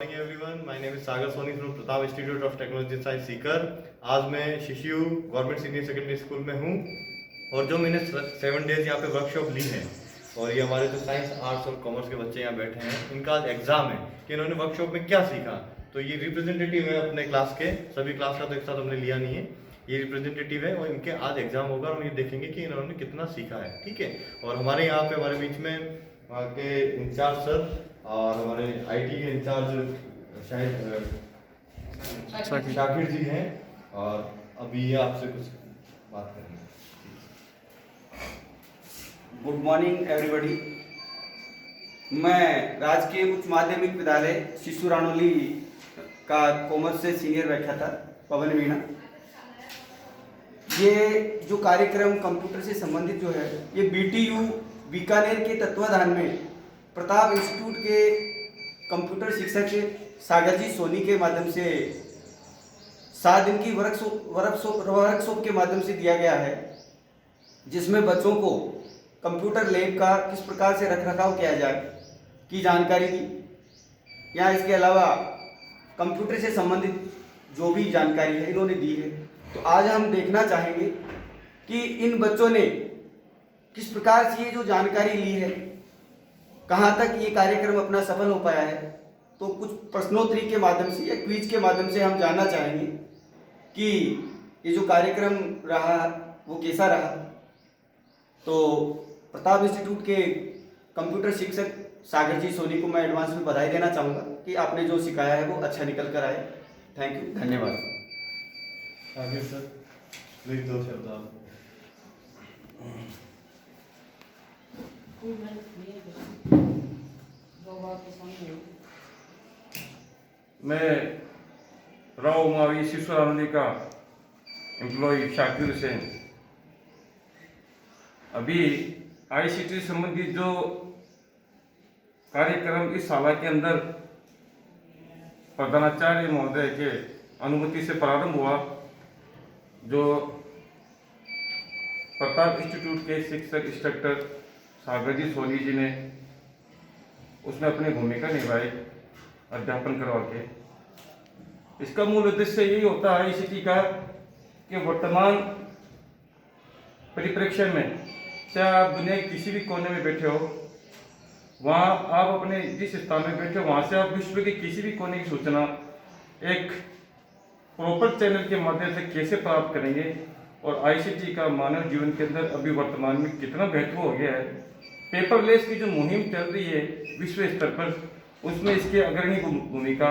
Morning everyone, my name is Sagar Soni from Pratap institute of technology science Sikar. आज मैं शिशु government senior secondary school में हूँ और जो मैंने 7 डेज यहाँ पे वर्कशॉप ली है और ये हमारे जो साइंस आर्ट्स और कॉमर्स के बच्चे यहाँ बैठे हैं, इनका आज एग्जाम है कि इन्होंने वर्कशॉप में क्या सीखा। तो ये रिप्रेजेंटेटिव है अपने क्लास के, सभी क्लास का तो एक साथ हमने लिया नहीं है, ये रिप्रेजेंटेटिव है और इनके आज एग्जाम होगा और ये देखेंगे कि इन्होंने कितना सीखा है। ठीक है। और हमारे यहाँ पे हमारे बीच में वहाँ के इंचार्ज सर और हमारे आईटी के इंचार्ज शायद शाकिर जी हैं और अभी ये आपसे कुछ बात करेंगे। Good morning everybody. मैं राजकीय उच्च माध्यमिक विद्यालय शिशु रानोली का कॉमर्स से सीनियर व्याख्याता पवन मीणा। ये जो कार्यक्रम कंप्यूटर से संबंधित जो है, ये बीटीयू बीकानेर के तत्वाधान में प्रताप इंस्टीट्यूट के कंप्यूटर शिक्षक सागर जी सोनी के माध्यम से 7 दिन की वर्कशॉप के माध्यम से दिया गया है, जिसमें बच्चों को कंप्यूटर लैब का किस प्रकार से रखरखाव किया जाए की जानकारी दी। यहाँ इसके अलावा कंप्यूटर से संबंधित जो भी जानकारी है इन्होंने दी है। तो आज हम देखना चाहेंगे कि इन बच्चों ने किस प्रकार से ये जो जानकारी ली है, कहाँ तक ये कार्यक्रम अपना सफल हो पाया है। तो कुछ प्रश्नोत्तरी के माध्यम से या क्विज के माध्यम से हम जानना चाहेंगे कि ये जो कार्यक्रम रहा वो कैसा रहा। तो प्रताप इंस्टीट्यूट के कंप्यूटर शिक्षक सागर जी सोनी को मैं एडवांस में बधाई देना चाहूँगा कि आपने जो सिखाया है वो अच्छा निकल कर आए। थैंक यू, धन्यवाद। सागर सर प्लीज 2 शब्द आप। मैं राव मावी शिशु रानोली का एम्प्लॉय शाकिर हुसैन। अभी आईसीटी संबंधित जो कार्यक्रम इस साल के अंदर प्रधानाचार्य महोदय के अनुमति से प्रारंभ हुआ, जो प्रताप इंस्टीट्यूट के शिक्षक इंस्ट्रक्टर सागर जी सोनी जी ने उसमें अपनी भूमिका निभाई अध्यापन करवा के। इसका मूल उद्देश्य यही होता है आईसीटी का कि वर्तमान परिप्रेक्ष्य में, चाहे आप दुनिया के किसी भी कोने में बैठे हो, वहाँ आप अपने जिस स्थान में बैठे हो वहाँ से आप विश्व के किसी भी कोने की सूचना एक प्रॉपर चैनल के माध्यम से कैसे प्राप्त करेंगे, और आईसीटी का मानव जीवन के अंदर अभी वर्तमान में कितना महत्व हो गया है। पेपरलेस की जो मुहिम चल रही है विश्व स्तर पर, उसमें इसकी अग्रणी भूमिका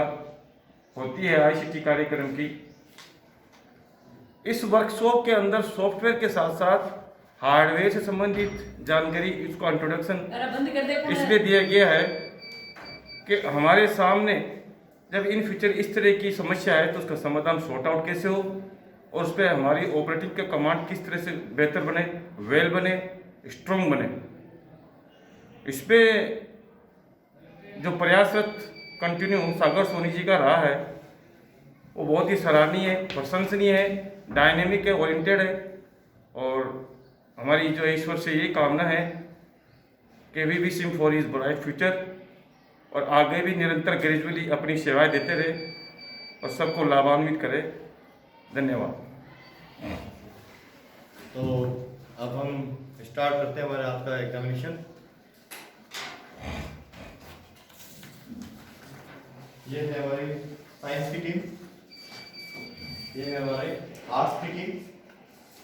होती है आईसीटी कार्यक्रम की। इस वर्कशॉप के अंदर सॉफ्टवेयर के साथ साथ हार्डवेयर से संबंधित जानकारी, इसको इंट्रोडक्शन इसलिए दिया गया है कि हमारे सामने जब इन फ्यूचर इस तरह की समस्या है तो उसका समाधान सॉर्ट आउट कैसे हो और उस पर हमारी ऑपरेटिंग का कमांड किस तरह से बेहतर बने, वेल बने, स्ट्रॉन्ग बने। इस पे जो प्रयासरत कंटिन्यू सागर सोनी जी का रहा है वो बहुत ही सराहनीय है, प्रशंसनीय है, डायनेमिक है, ओरिएंटेड है। और हमारी जो ईश्वर से ये कामना है कि we wish him for his bright future, और आगे भी निरंतर ग्रेजुअली अपनी सेवाएं देते रहे और सबको लाभान्वित करे। धन्यवाद। तो अब हम स्टार्ट करते हैं हमारे आज का एग्जामिनेशन। ये है हमारी साइंस की टीम, ये है हमारे आर्ट्स की टीम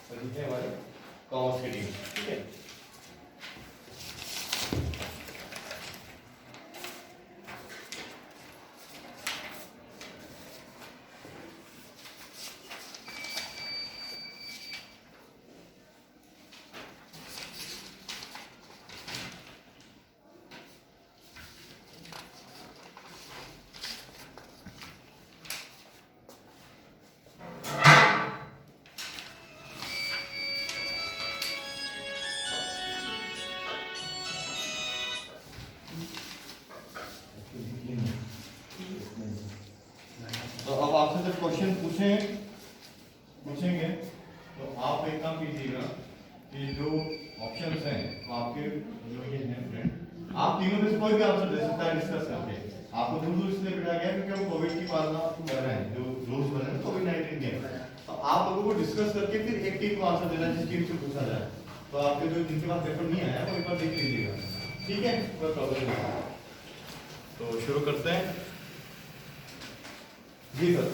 और ये है हमारे कॉमर्स की टीम। ठीक है। तो अब आपसे जब क्वेश्चन पूछेंगे तो आप एक काम कीजिएगा कि जो ऑप्शंस हैं वो आपके जो ये हैं फ्रेंड, आप तीनों में से कोई भी आंसर दे सकता है डिस्कस करके। आपको दूर दूर इसलिए बिठाया गया क्योंकि हम कोविड की पालना कर रहे हैं, जो रूल्स बने हैं कोविड-19 के। तो आप लोगों को डिस्कस करके फिर एक टीम को आंसर देना है जिस टीम से पूछा जाए। तो आपके जो जिनके पास पेपर नहीं आया वो एक बार देख लीजिएगा, ठीक है, कोई प्रॉब्लम नहीं है। तो शुरू करते हैं जी सर।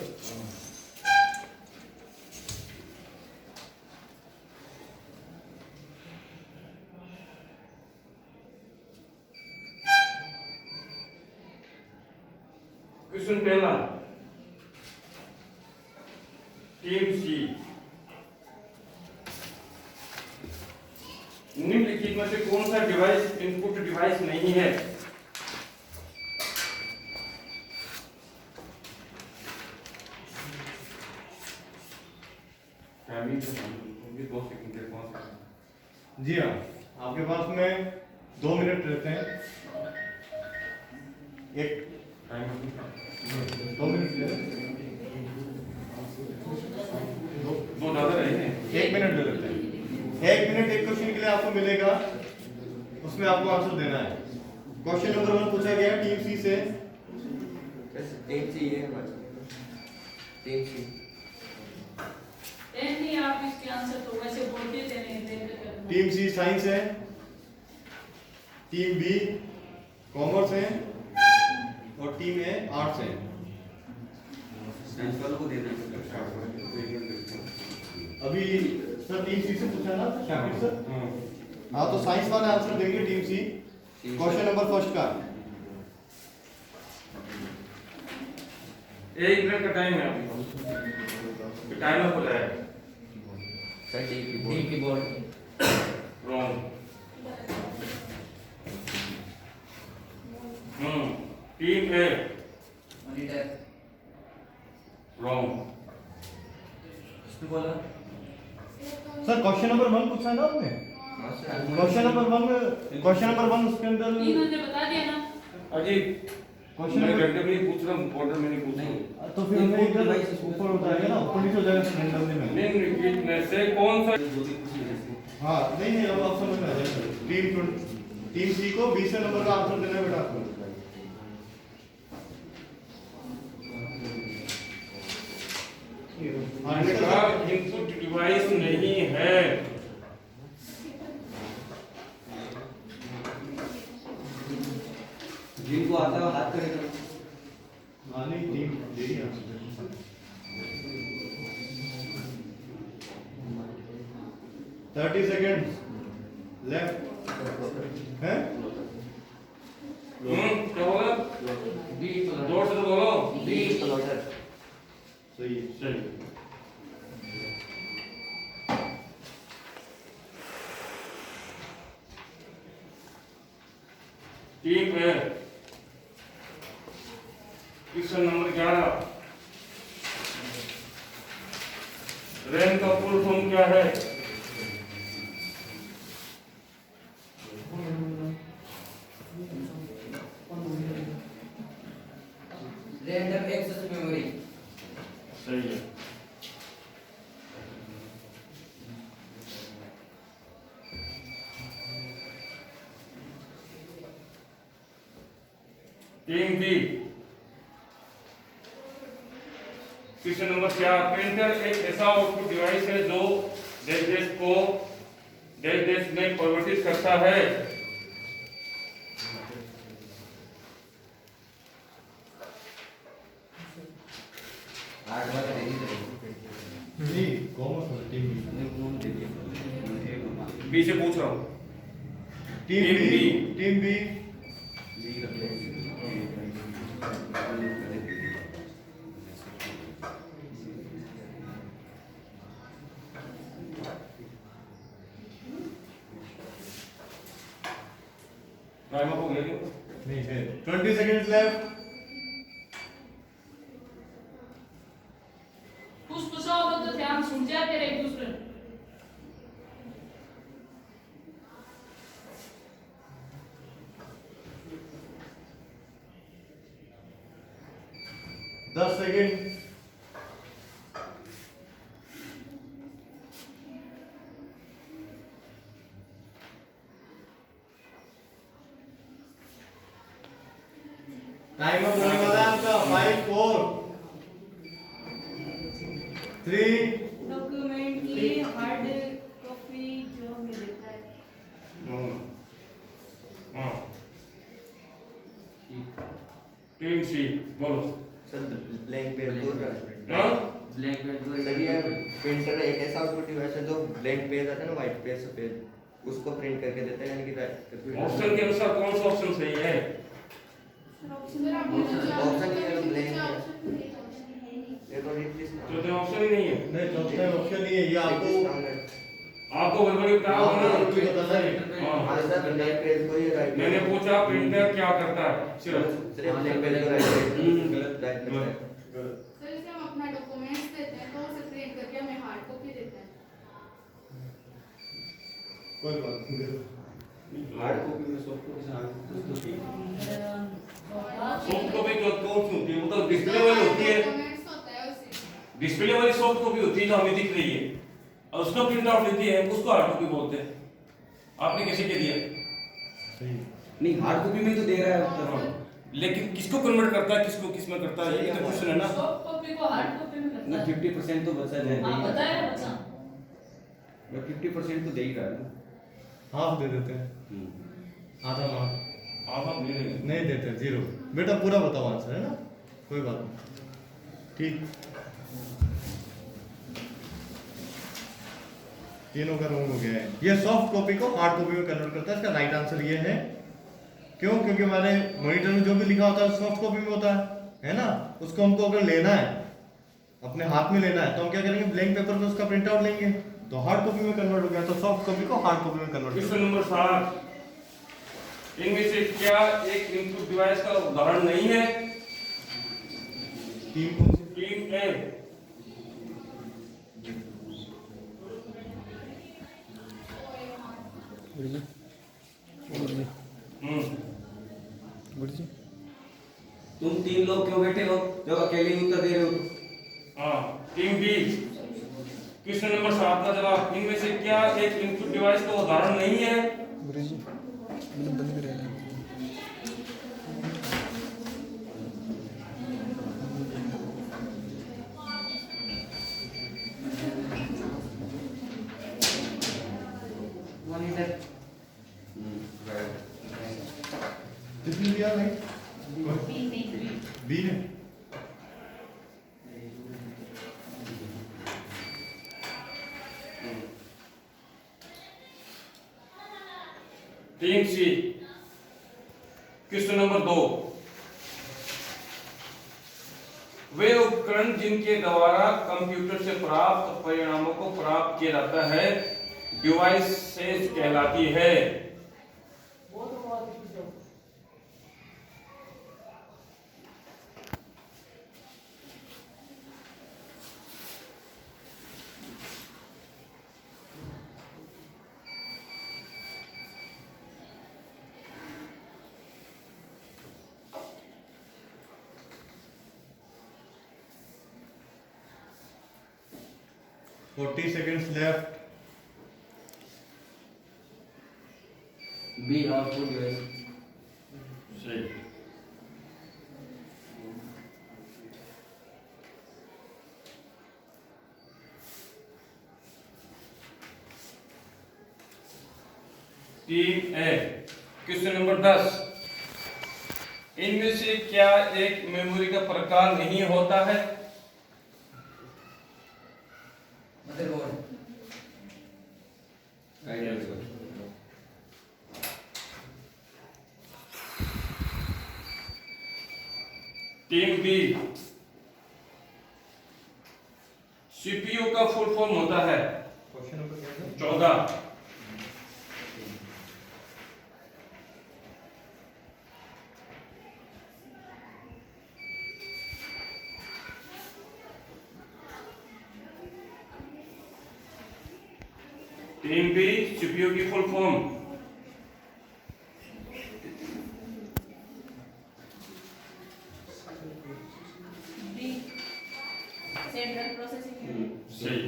क्वेश्चन पहला, टीम सी निम्नलिखित में से कौन सा डिवाइस इनपुट डिवाइस नहीं है? जी हाँ, आपके पास में 2 मिनट रहते हैं। एक 2 मिनट दो ज्यादा रहे हैं। 1 मिनट दे देते हैं। 1 मिनट एक क्वेश्चन के लिए आपको मिलेगा, उसमें आपको आंसर देना है। क्वेश्चन नंबर 1 पूछा गया टीम सी से। टीम सी है टीम सी। नहीं, आप इसके आंसर तो वैसे बोलते थे नहीं। टीम सी साइंस है, टीम बी कॉमर्स है और टीम ए आर्ट्स है। साइंस वालों को दे देंगे। अभी सर टीम सी से पूछा ना शाकिर सर? हाँ, तो साइंस वाले आंसर देंगे team C. Question number first का 1 मिनट का टाइम है अभी, टाइमर खुला है। Sir D keyboard wrong. Team A monitor wrong. किसने बोला? सर क्वेश्चन नंबर 1 पूछा ना आपने? क्वेश्चन नंबर 1 उसके अंदर इन्होंने बता दिया ना। अजीब, क्वेश्चन मैं नंबर घंटे में नहीं पूछ रहा हूँ, ऑर्डर में नहीं पूछ रहा हूँ। तो फिर हमें इधर ऊपर हो जाएगा ना, ऊपर नीचे हो जाएगा रैंडमली में। निम्नलिखित में से कौन सा हाँ नहीं अब आप समझ में आ जाएगा। टीम सी को 20 नंबर का आंसर देना है बेटा आपको। मैंने कहा इनपुट डिवाइस नहीं है। जिनको आता है हाथ करेगा। हाँ नहीं टीम दे ही आंसर। 30 सेकंड्स लेफ्ट है। क्या होगा? जोर से तो बोलो। सही है। सही। Team A question number 11, RAM का फुल फॉर्म क्या है? Random access memory. सही है। Team B question number 4, printer एक ऐसा आउटपुट डिवाइस है जो देश देश को देश देश में परिवर्तित करता है। नहीं कॉमर्स टीम बी से पूछ रहा हूँ। टीम बी टाइम हो गया क्या? नहीं है। 20 सेकंड्स लेफ्ट। तो ध्यान सुन जाते रहे एक दूसरे। 10 सेकंड। टाइम अप 4 3 डॉक्यूमेंट की हार्ड कॉपी जो हमें देता है। हाँ टीम सी बोलो। सर ब्लैंक पेज दूर रहा हाँ ब्लैक पेज दो सर ये प्रिंटर एक ऐसा आउटपुट डिवाइस है जो ब्लैंक पेज आता है ना, व्हाइट पेज सफेद, उसको प्रिंट करके देता है, यानी कि ऑप्शन के अनुसार कौन सा ऑप्शन सही है? ऑप्शन ही है, ब्लैंक है। ये तो रिप्लेस चौथे ऑप्शन ही नहीं है। नहीं चौथा ऑप्शन नहीं है, ये आपको गड़बड़ी बताओ ना। आपको बताना है। हाँ हाँ सर ब्लैंक पेज को ये राइट मैंने पूछा प्रिंटर क्या करता है सिर्फ। सिर्फ ब्लैंक पेज को राइट गलत करता है। सर इसे हम अपना डॉक्यूमेंट्स देते हैं तो उसे प्रिंट करके हमें हार्ड कॉपी देते हैं। कोई बात नहीं। हार्ड कॉपी में सॉफ्ट कॉपी से हार्ड सॉफ्ट कॉपी कौन सी होती है? वो तो डिस्प्ले वाली होती है। डॉक्यूमेंट्स होता है उसी। डिस्प्ले वाली सॉफ्ट कॉपी होती है जो हमें दिख रही है, और उसका प्रिंट आउट लेती है, उसको हार्ड कॉपी बोलते हैं। आपने कैसे कह दिया? सही नहीं, हार्ड कॉपी में तो दे रहा है उत्तर। हाँ। लेकिन किसको कन्वर्ट करता है, किसको किस में करता है, ये तो क्वेश्चन है ना। सॉफ्ट कॉपी को हार्ड कॉपी में करता ना है। 50% तो बचा जाए। हाँ बताया बच्चा। 50% तो दे ही रहा है ना। हाफ दे देते हैं, आधा हाफ आप ले लेंगे। नहीं देते, 0। बेटा पूरा बताओ आंसर, है ना, कोई बात नहीं। ठीक, तीनों का रॉन्ग हो गया है। ये सॉफ्ट कॉपी को हार्ड कॉपी में कन्वर्ट करता है। इसका राइट आंसर ये है। क्यों? क्योंकि हमारे मॉनिटर में जो भी लिखा होता है सॉफ्ट कॉपी में होता है ना। उसको हमको अगर लेना है, अपने हाथ में लेना है, तो हम क्या करेंगे, ब्लैंक पेपर पे उसका प्रिंट आउट लेंगे, तो हार्ड कॉपी में कन्वर्ट हो गया। तो सॉफ्ट कॉपी को हार्ड कॉपी में कन्वर्ट क्वेश्चन कर नंबर 7, इनमें से क्या एक इनपुट डिवाइस का उदाहरण नहीं है? टीम कौन सी? टीम ए। तुम 3 लोग क्यों बैठे हो जो अकेले ही उत्तर दे रहे हो? हाँ टीम बी, क्वेश्चन नंबर 7 का जवाब, इनमें से क्या एक इनपुट डिवाइस का उदाहरण नहीं है? मॉनिटर किसने दिया भाई? बी ने। टीम सी, क्वेश्चन नंबर 2, वे उपकरण जिनके द्वारा कंप्यूटर से प्राप्त परिणामों को प्राप्त किया जाता है डिवाइसेस कहलाती है। Forty seconds left. B output device. सही। टीम ए, क्वेश्चन नंबर 10, इनमें से क्या एक मेमोरी का प्रकार नहीं होता है? मदरबोर्ड। टीम बी, सीपीयू का फुल फॉर्म होता है क्वेश्चन नंबर क्या है? 14। टीम बी, सीपीयू की full form. B central processing unit. सही।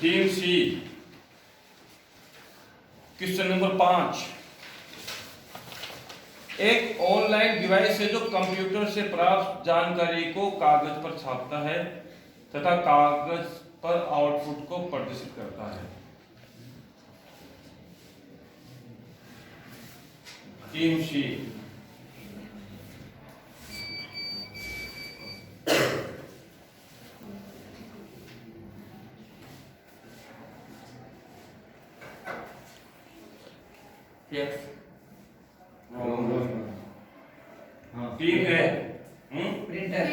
टीम सी, क्वेश्चन नंबर 5, एक ऑनलाइन डिवाइस है जो कंप्यूटर से प्राप्त जानकारी को कागज पर छापता है तथा कागज पर आउटपुट को प्रदर्शित करता है। Team C. Yes. टीम है Printer.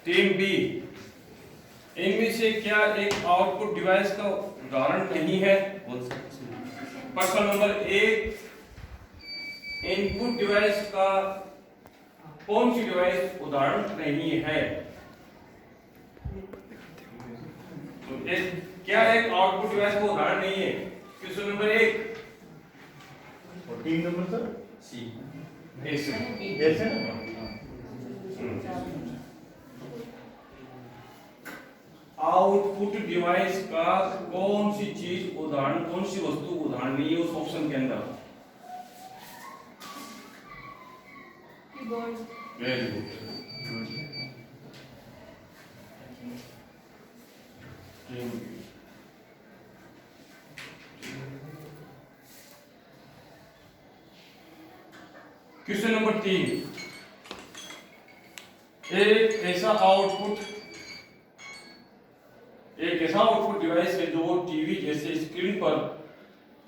Team B. इनमें से क्या एक आउटपुट डिवाइस का उदाहरण नहीं है? प्रश्न नंबर 1, इनपुट डिवाइस का कौन सी डिवाइस उदाहरण नहीं है? तो क्या एक आउटपुट डिवाइस का उदाहरण नहीं है? Question number 1। और 3 नंबर सर C. ऐसे ना आउटपुट डिवाइस का कौन सी चीज उदाहरण, कौन सी वस्तु उदाहरण नहीं है उस ऑप्शन के अंदर? Keyboard. Very good. Question number 3, एक ऐसा आउटपुट डिवाइस है जो टीवी जैसे स्क्रीन पर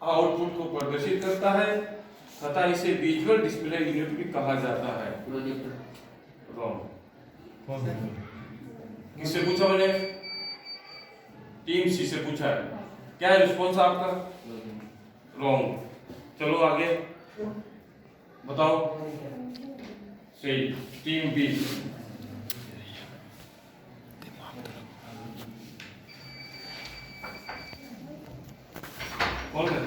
आउटपुट को प्रदर्शित करता है तथा इसे विजुअल डिस्प्ले यूनिट भी कहा जाता है। Projector. रॉन्ग। किससे पूछा मैंने? टीम सी से पूछा है। क्या है रिस्पॉन्स आपका? रॉन्ग। चलो आगे बताओ। सही। Team B. कौन है?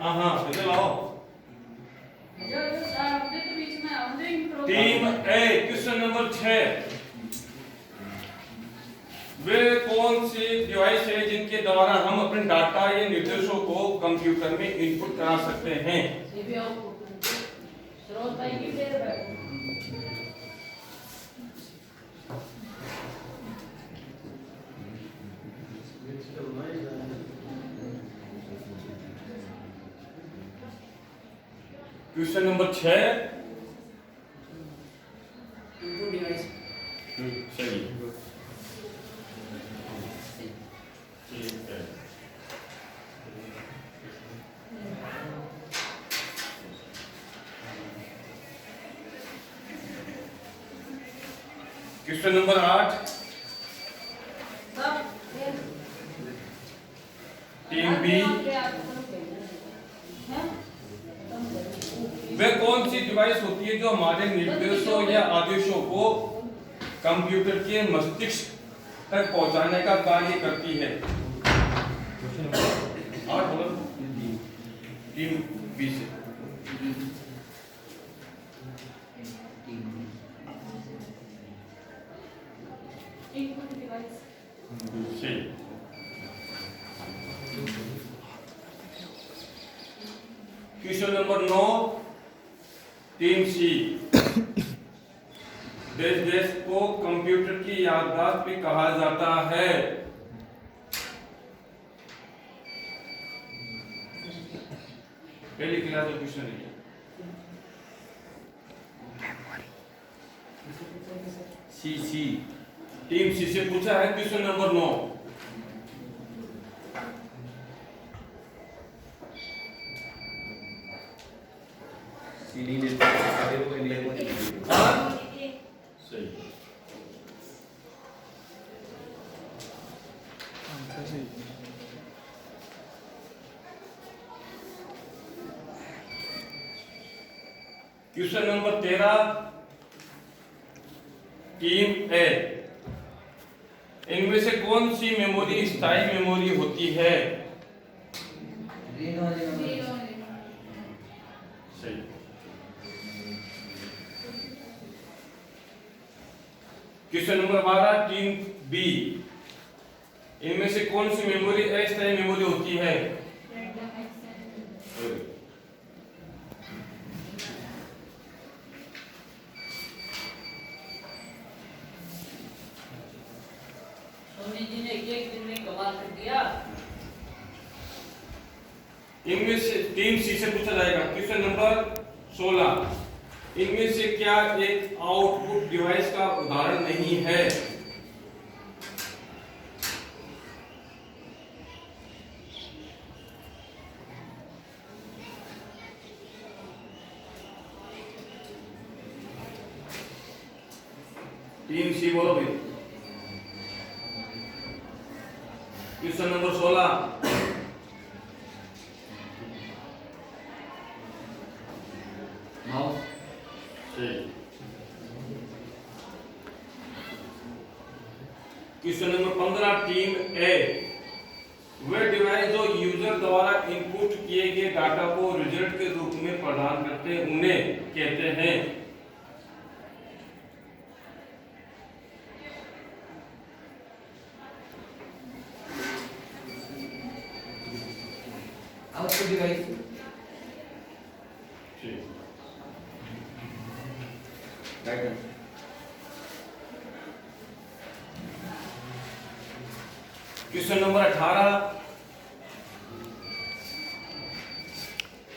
हाँ इधर लाओ। Team A. क्वेश्चन नंबर 6, वे कौन सी डिवाइस है जिनके द्वारा हम अपने डाटा या निर्देशों को कंप्यूटर में इनपुट करा सकते हैं? Question number 6। Input device. सही। ठीक है। Question number 8, team B. वे कौन सी डिवाइस होती है जो हमारे निर्देशों या आदेशों को कंप्यूटर के मस्तिष्क तक पहुंचाने का कार्य करती है? और बोलो टीम बी से। Input device. सही। क्वेश्चन नंबर 9, टीम सी। देश को कंप्यूटर की याददाश्त भी कहा जाता है। पहली क्लास में क्वेश्चन है। सी। टीम सी से पूछा है क्वेश्चन नंबर 9। सही। क्वेश्चन नंबर 13, टीम ए। इनमें से कौन सी मेमोरी स्थायी मेमोरी होती है? Green वाली number. Question number 12 team B, इनमें से कौन सी मेमोरी अस्थायी मेमोरी होती है? सोनी जी ने एक दिन में कमाल कर दिया। इनमें से टीम सी से पूछा जाएगा क्वेश्चन नंबर 16, इनमें से क्या एक आउटपुट डिवाइस का उदाहरण नहीं है? टीम सी बोलो भाई। Question number 16, mouse. Question number 15 team A, वे डिवाइस जो यूजर द्वारा इनपुट किए गए डाटा को रिजल्ट के रूप में प्रदान करते हैं उन्हें कहते हैं? Output device. Right answer. Question number 18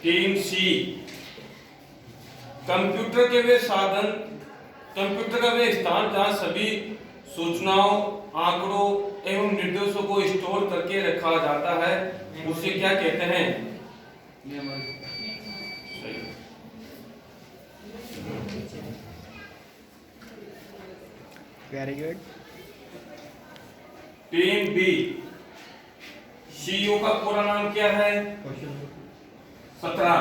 team C, computer के वे साधन, कंप्यूटर का वे स्थान जहां सभी सूचनाओं, आंकड़ों एवं निर्देशों को स्टोर करके रखा जाता है उसे क्या कहते हैं? Memory. Very good. Team B, CU का पूरा नाम क्या है? 17।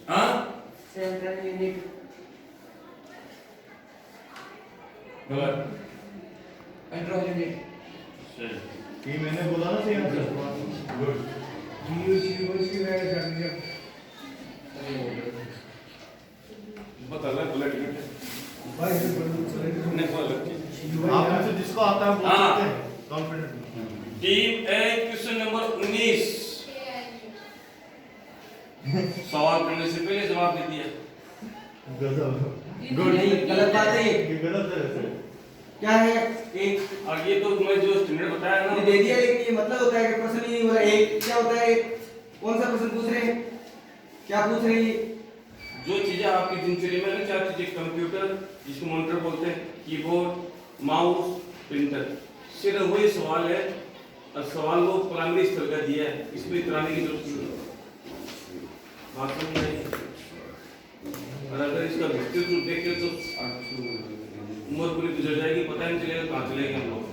हाँ? Central unit. गलत। Control unit. सही। ये मैंने बोला ना सही आंसर। गुड। बहुत अलग अलग यूनिट है। नहीं, वो अलग चीज। आप में से जिसको आता है बोल हाँ। सकते हैं confident. Team A, question number 19, सवाल करने से पहले जवाब दे दिया। गजब। गुड। नहीं, गलत बात है ये। ये गलत है वैसे। क्या है? एक और ये तो मैं जो स्टैंडर्ड बताया ना, ये दे दिया, लेकिन ये मतलब होता है कि प्रश्न ही नहीं बोला। एक क्या होता है? कौन सा प्रश्न पूछ रहे हैं? क्या पूछ रहे हैं? जो चीजें आपकी दिनचर्या में ना, चार चीजें, कंप्यूटर जिसको मॉनिटर बोलते हैं, कीबोर्ड, माउस, प्रिंटर, सिर्फ वही सवाल है और सवाल वो प्राइमरी स्तर का दिया है, इसमें इतराने की जरूरत नहीं है। बात समझ में आई? और अगर इसका विस्तृत रूप देखें तो उम्र पूरी गुजर जाएगी, पता नहीं चलेगा कहाँ चले गए हम लोग।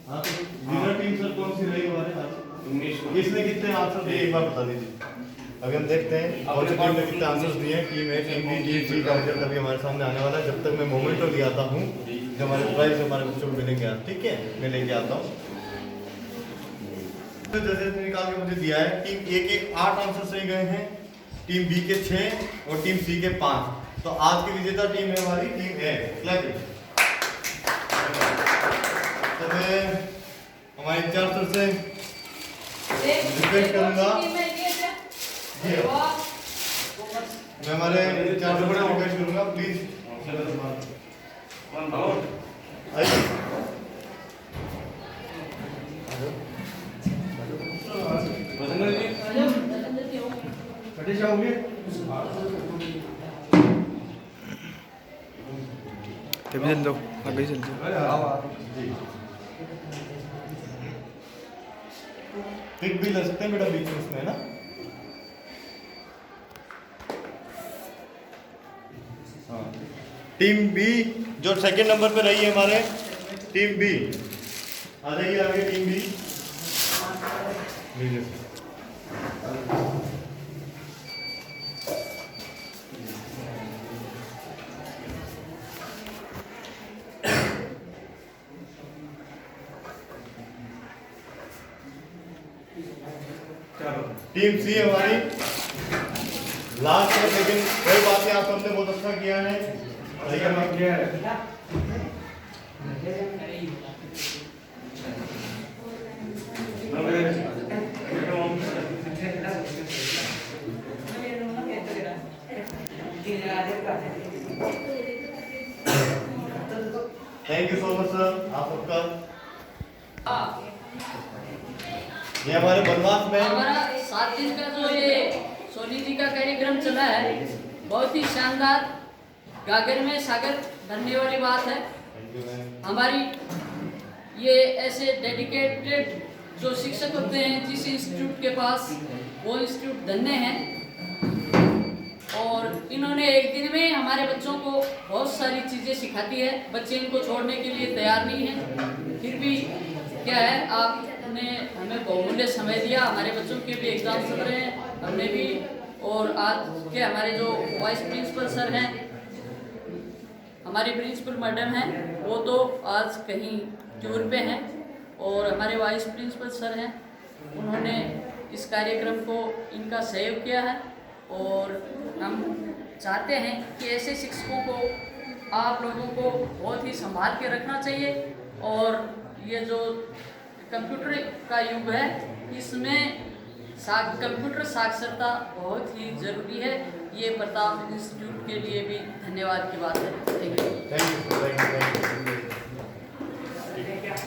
हाँ तो विनर टीम सर कौन सी रही हमारे आज? 19 को। किसने कितने आंसर दिए एक बार बता दीजिए। अभी हम देखते हैं कौन सी टीम ने कितने आंसर्स दिए हैं। टीम ए, टीम बी, टीम सी का रिजल्ट अभी हमारे सामने आने वाला है। जब तक मैं मोमेंटो ले आता हूँ जो हमारे प्राइज हमारे बच्चों को मिलेंगे आज, ठीक है, मैं लेके आता हूँ। तो जैसे निकाल के मुझे दिया है, टीम ए के 8 आंसर सही गए हैं, टीम बी के 6 और टीम सी के 5। तो आज की विजेता टीम है हमारी टीम ए। तो मैं हमारे इंचार्ज से रिक्वेस्ट करूंगा, मैं हमारे इंचार्ज से रिक्वेस्ट करूंगा प्लीज कटे जाओगे? तभी चल दो, आगे चल दो। पिक भी ले सकते हैं बेटा बीच में इसमें, है ना? हाँ। टीम बी जो सेकंड नंबर पे रही है हमारे, टीम बी आ जाइए आगे। टीम बी टीम सी हमारी लास्ट है, लेकिन कोई बात नहीं, आप सबने बहुत अच्छा किया है। Thank you so much sir, आप सबका। ये हमारे बनवास में हमारा 7 दिन का जो ये सोनी जी का कार्यक्रम चला है, बहुत ही शानदार, गागर में सागर भरने वाली बात है। हमारी ये ऐसे डेडिकेटेड जो शिक्षक होते हैं जिस इंस्टीट्यूट के पास, वो इंस्टीट्यूट धन्य है। और इन्होंने एक दिन में हमारे बच्चों को बहुत सारी चीज़ें सिखाती है। बच्चे इनको छोड़ने के लिए तैयार नहीं हैं, फिर भी क्या है, आपने हमें बहुमूल्य समय दिया। हमारे बच्चों के भी एग्ज़ाम चल रहे हैं, हमने भी। और आज के हमारे जो वाइस प्रिंसिपल सर हैं, हमारी प्रिंसिपल मैडम हैं, वो तो आज कहीं टूर पे हैं। और हमारे वाइस प्रिंसिपल सर हैं, उन्होंने इस कार्यक्रम को इनका सहयोग किया है। और हम चाहते हैं कि ऐसे शिक्षकों को आप लोगों को बहुत ही संभाल के रखना चाहिए। और ये जो कंप्यूटर का युग है, इसमें कंप्यूटर साक्षरता बहुत ही ज़रूरी है। ये प्रताप इंस्टीट्यूट के लिए भी धन्यवाद की बात है। Thank you.